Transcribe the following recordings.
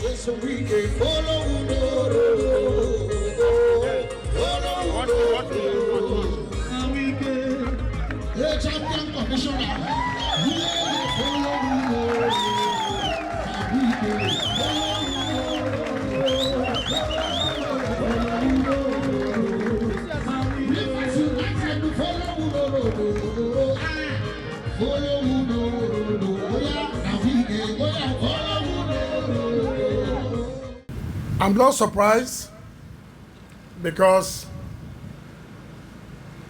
Yes, we can follow. The champion commissioner. I'm not surprised because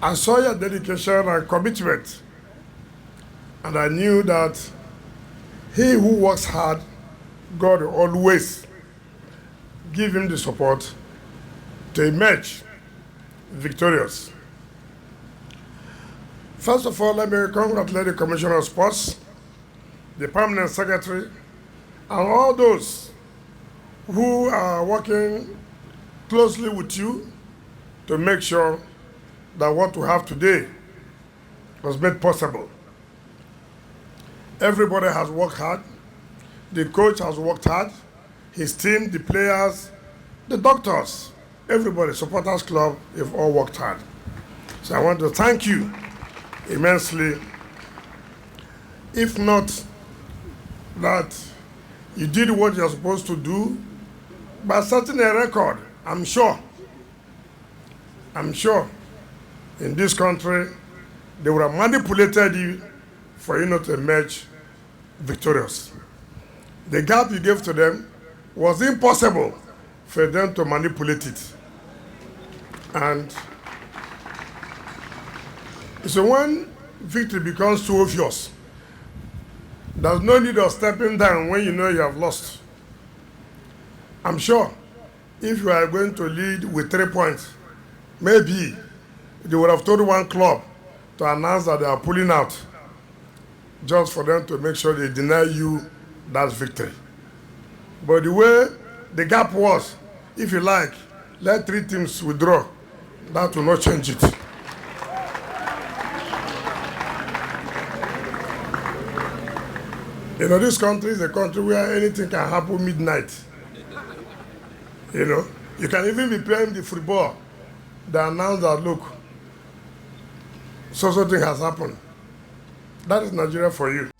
I saw your dedication and commitment, and I knew that he who works hard, God will always give him the support to emerge victorious. First of all, let me congratulate the Commissioner of Sports, the Permanent Secretary, and all those who are working closely with you to make sure that what we have today was made possible. Everybody has worked hard. The coach has worked hard. His team, the players, the doctors, everybody, supporters club, they've all worked hard. So I want to thank you immensely. If not that you did what you're supposed to do, by setting a record, I'm sure in this country, they would have manipulated you for you not to emerge victorious. The gap you gave to them was impossible for them to manipulate it. And so when victory becomes too obvious, there's no need of stepping down when you know you have lost. I'm sure if you are going to lead with 3 points, maybe they would have told one club to announce that they are pulling out just for them to make sure they deny you that victory. But the way the gap was, if you like, let 3 teams withdraw. That will not change it. You know, this country is a country where anything can happen midnight. You know, you can even be playing the football. They announce that, look, so thing has happened. That is Nigeria for you.